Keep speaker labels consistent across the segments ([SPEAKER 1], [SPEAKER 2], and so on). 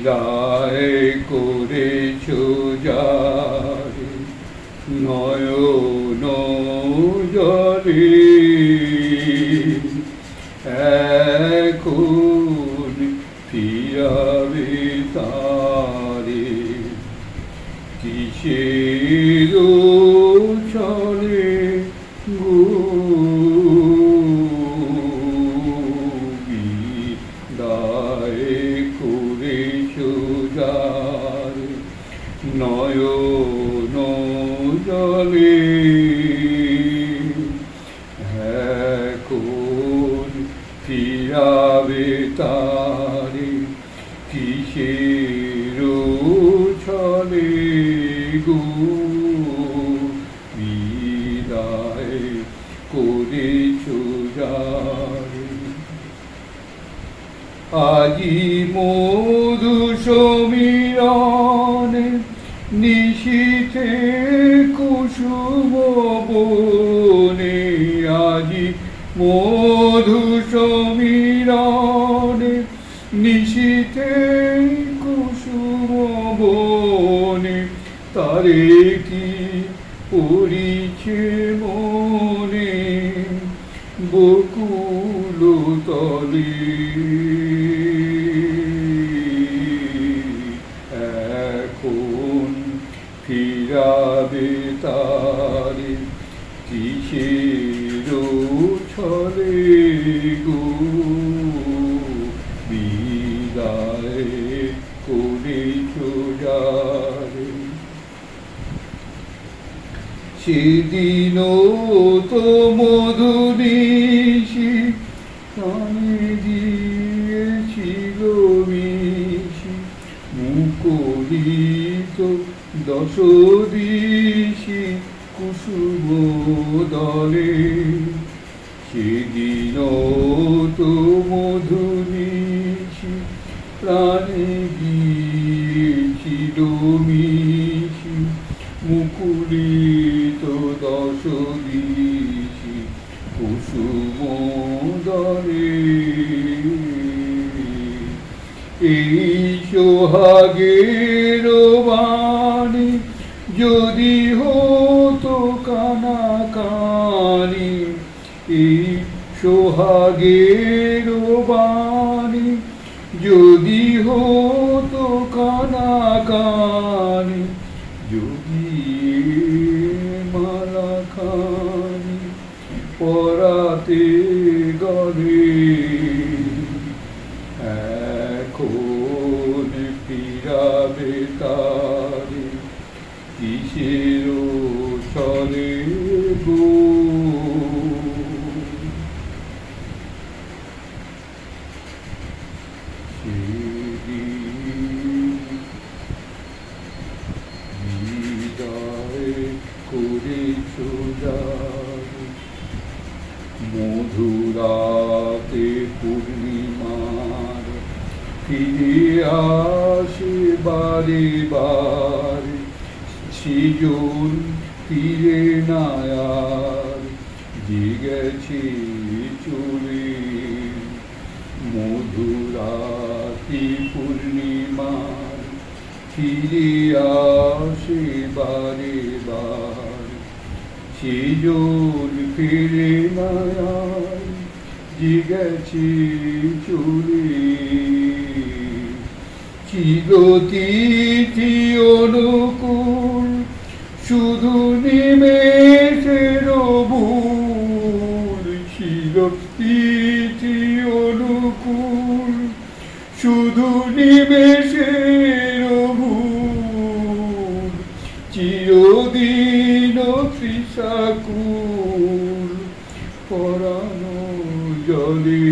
[SPEAKER 1] বিদায় করেছ যারে নয়ন জলে এখন ফিরাবে তারে কিসের ছলে বিদায় করেছ যারে নয়ন জলে এখন ফিরাবে তারে কিসের ছলে বিদায় করেছ যারে আজি মধু সমীরণে নিশীথে কুসুম বনে আজি মধু সমীরণে নিশীথে কুসুম বনে তারে কি পড়িছে মনে বকুল তলে এখন ফিরাবে তারে কিসের ছলে বিদায় করেছ যারে সেদিন তো মধুনিশি কানে দিয়েছিল মিশি মুকুলিত দশ দিশি কুসুম দলে সেদিন তো মধুনিশি প্রাণে গিয়েছিল মিশি মুকুলিত দশ দিশি কুসুম দলে এই সোহাগের বাণী যদি হতো কানাকানি এই সোহাগের বাণী যদি হতো কানাকানি যদি মালা খানি পরাতে গলে এখন ফিরাবে তারে কিসের ছলে বিদায় করেছ যারে মধুরাতে পূর্ণিমার ফিরে আসে বারে বারে সৃজন ফিরে না আর যে গেছে চলে মধুরাতে পূর্ণিমার ফিরে আসে বারে বারে সৃজন ফিরে না আর যে গেছে চলে চিরতিথি অনুকূল শুধু নিমেষের ভুল চিরতিথি অনুকূল শুধু নিমেষের ভুল চিরদিন তৃষাকুল পরানো জলে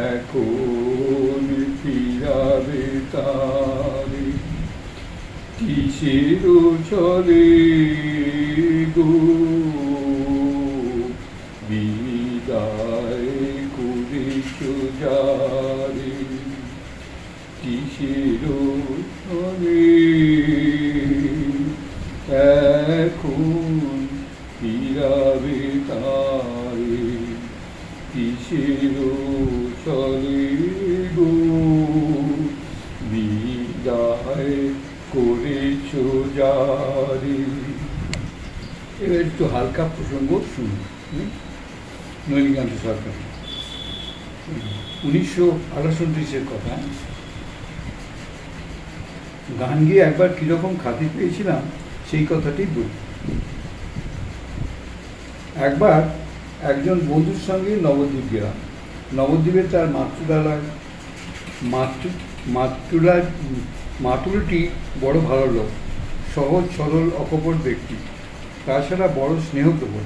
[SPEAKER 1] এখন ফিরাবে তারে কিসের ছলে বিদায় করেছ যারে কিসের ছলে এখন ফিরাবে তারে কিসের ছলে যারে। এবার একটু হালকা প্রসঙ্গ শুনুন। নলিনীকান্ত সরকার 1928-এর কথা। গান গিয়ে একবার কীরকম খাতির পেয়েছিলাম সেই কথাটি বলি। একবার একজন বন্ধুর সঙ্গে নবদ্বীপ গেলাম। নবদ্বীপে তার মাতুলটি বড় ভালো লোক, সহজ সরল অকপট ব্যক্তি, তাছাড়া বড় স্নেহপ্রবণ।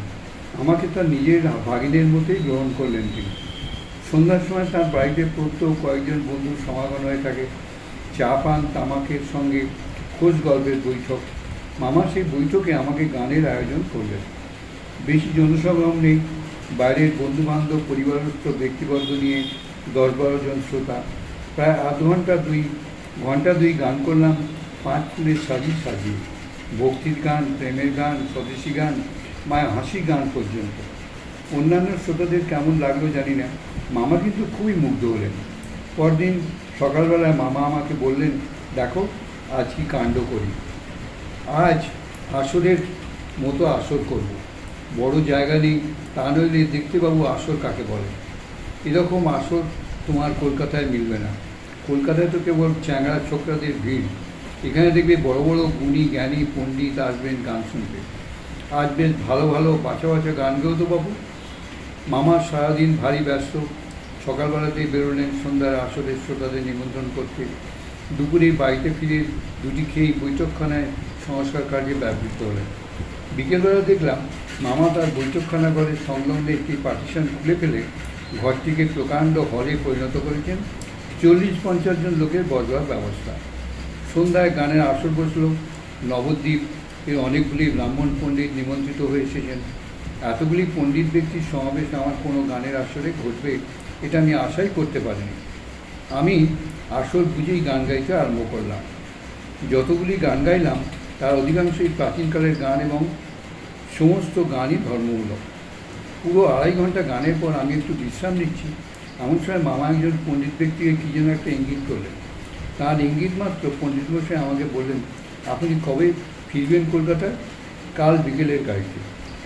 [SPEAKER 1] আমাকে তার নিজের ভাগিনের মতোই গ্রহণ করলেন তিনি। সন্ধ্যার সময় তার বাড়িতে প্রত্যহ কয়েকজন বন্ধুর সমাগম হয়ে থাকে। চা পান তামাকের সঙ্গে খোঁজ গল্পের বৈঠক। মামা সেই বৈঠকে আমাকে গানের আয়োজন করলেন। বেশি জনসমাগম নেই, বাইরের বন্ধুবান্ধব পরিবারস্থ ব্যক্তিবর্গ নিয়ে 10-12 জন শ্রোতা। প্রায় ঘন্টা দুই গান করলাম 5 ফুলের সাজিয়ে। ভক্তির গান, প্রেমের গান, স্বদেশী গান, মায়ের হাসি গান পর্যন্ত। অন্যান্য শ্রোতাদের কেমন লাগলো জানি না, মামা কিন্তু খুবই মুগ্ধ হলেন। পরদিন সকালবেলায় মামা আমাকে বললেন, দেখো আজ কি কাণ্ড করি। আজ আসরের মতো আসর করব। বড় জায়গা নেই, তা নইলে দেখতে পাবো আসর কাকে বলে। এরকম আসর তোমার কলকাতায় মিলবে না। কলকাতায় তো কেবল চ্যাংড়া ছোকরাদের ভিড়। এখানে দেখবে বড় বড় গুণী জ্ঞানী পণ্ডিত আসবেন গান শুনতে। আজ বেশ ভালো ভালো বাছা গান গেও তো পাবো। মামা সারাদিন ভারী ব্যস্ত। সকালবেলাতেই বেরোলেন সন্ধ্যার আসরের শ্রোতাদের নিমন্ত্রণ করতে। দুপুরে বাড়িতে ফিরে দুটি খেয়েই বৈঠকখানায় সংস্কার কার্যে ব্যবহৃত হলেন। বিকেলবেলা দেখলাম মামা তার বৈঠকখানা ঘরের সংলগ্নে একটি পার্টিশন খুলে ফেলে ঘরটিকে প্রকাণ্ড হলে পরিণত করেছেন। 40-50 জন লোকের বসবার ব্যবস্থা। সন্ধ্যায় গানের আসর বসল। নবদ্বীপ এর অনেকগুলি ব্রাহ্মণ পণ্ডিত নিমন্ত্রিত হয়ে এসেছেন। এতগুলি পণ্ডিত ব্যক্তির সমাবেশ আমার কোনো গানের আসরে ঘটবে এটা আমি আশাই করতে পারিনি। আমি আসর বুঝেই গান গাইতে আরম্ভ করলাম। যতগুলি গান গাইলাম তার অধিকাংশই প্রাচীনকালের গান এবং সমস্ত গানই ধর্মমূলক। পুরো 2.5 ঘন্টা গানের পর আমি একটু বিশ্রাম নিচ্ছি, এমন সময় মামা একজন পণ্ডিত ব্যক্তিকে কী যেন একটা ইঙ্গিত করলেন। তার ইঙ্গিত মাত্র পণ্ডিত মশাই আমাকে বললেন, আপনি কবে ফিরবেন কলকাতায়? কাল বিকেলের গাড়িতে।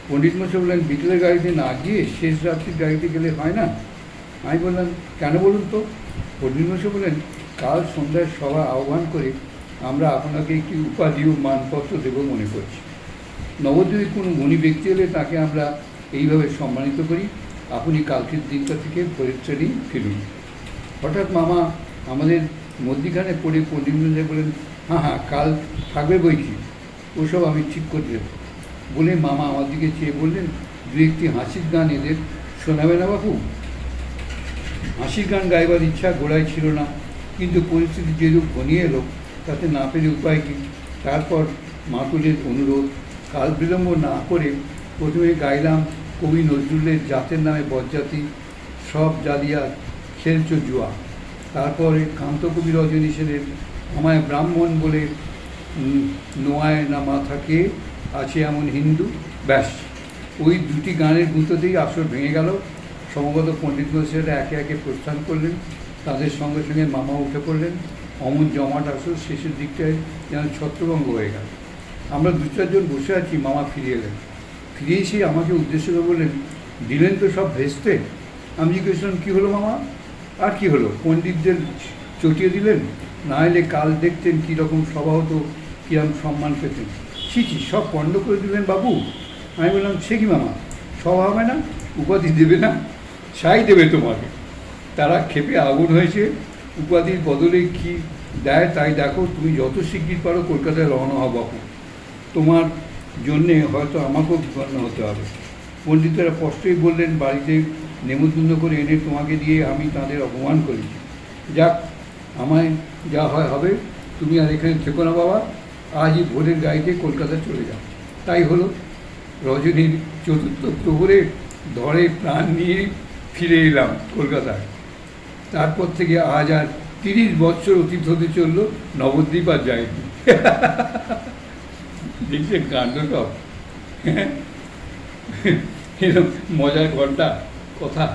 [SPEAKER 1] পণ্ডিত মশাই বললেন, বিকেলের গাড়িতে না গিয়ে শেষ রাত্রির গাড়িতে গেলে হয় না? আমি বললাম, কেন বলুন তো? পণ্ডিত মশাই বললেন, কাল সন্ধ্যায় সভা আহ্বান করে আমরা আপনাকে একটি উপাধি ও মানপত্র দেব মনে করছি। নবদ্বীপে কোনো গুণী ব্যক্তি হলে তাকে আমরা এইভাবে সম্মানিত করি। আপনি কালকের দিনটা থেকে ভোরের ট্রেনেই ফিরুন। হঠাৎ মামা আমাদের মধ্যিখানে পড়ে পণ্ডিত মশাই বলেন, হ্যাঁ কাল থাকবে বই কি, ওসব আমি ঠিক করে দেব। বলে মামা আমার দিকে চেয়ে বললেন, 2-1টি হাসির গান এদের শোনাবে না বাবু? হাসির গান গাইবার ইচ্ছা গোড়ায় ছিল না, কিন্তু পরিস্থিতি যেরূপ ঘনিয়ে এলো তাতে না পেরে উপায় কী। তারপর মাতুলের অনুরোধ, কাল বিলম্ব না করে প্রথমে গাইলাম কবি নজরুলের জাতের নামে বজ্জাতি, সব জালিয়া খেলছ জুয়া। তারপরে কান্তকবি রজনী সেনের আমায় ব্রাহ্মণ বলে নোয়ায় না মাথাকে আছে এমন হিন্দু। ব্যাস, ওই দুটি গানের গুঁতোতেই আসর ভেঙে গেল। সম্ভবত পণ্ডিত মশাইরা একে একে প্রস্থান করলেন, তাদের সঙ্গে সঙ্গে মামা উঠে পড়লেন। অমন জমাট আসর শেষের দিকটায় যেন ছত্রভঙ্গ হয়ে গেল। আমরা 2-4 জন বসে আছি, মামা ফিরে এলেন। ফিরে এসে আমাকে উদ্দেশ্য করে বললেন, দিলেন তো সব ভেস্তে? আমি জিজ্ঞেস করলাম, কী হলো মামা? আর কি হলো, পণ্ডিতদের চটিয়ে দিলেন, না এলে কাল দেখতেন কীরকম সভা হতো, কীরকম সম্মান পেতেন। ছি, সব পণ্ড করে দিলেন বাবু। আমি বললাম, সে কি মামা, সভা হবে না, উপাধি দেবে না? ছাই দেবে তোমাকে। তারা ক্ষেপে আগুন হয়েছে। উপাধির বদলে কি দেয় তাই দেখো। তুমি যত শিগগির পারো কলকাতায় রওনা হও বাবু, তোমার জন্যে হয়তো আমাকেও বিপন্ন হতে হবে। পণ্ডিতেরা স্পষ্টই বললেন, বাড়িতে নেমন্তন্ন করে এনে তোমাকে দিয়ে আমি তাদের অপমান করেছি। যাক, আমায় যা হয় হবে, তুমি আর এখানে থেকো না বাবা, আজই ভোরের গাড়িতে কলকাতা চলে যাও। তাই হলো। রজনীর 4র্থ প্রহরে ধরে প্রাণ নিয়ে ফিরে এলাম কলকাতায়। তারপর থেকে আজ আর 30 বছর অতীত হতে চলল, নবদ্বীপ আর যায়নি। দেখছেন কাণ্ড সব। এরকম মজার ঘন্টা কথা।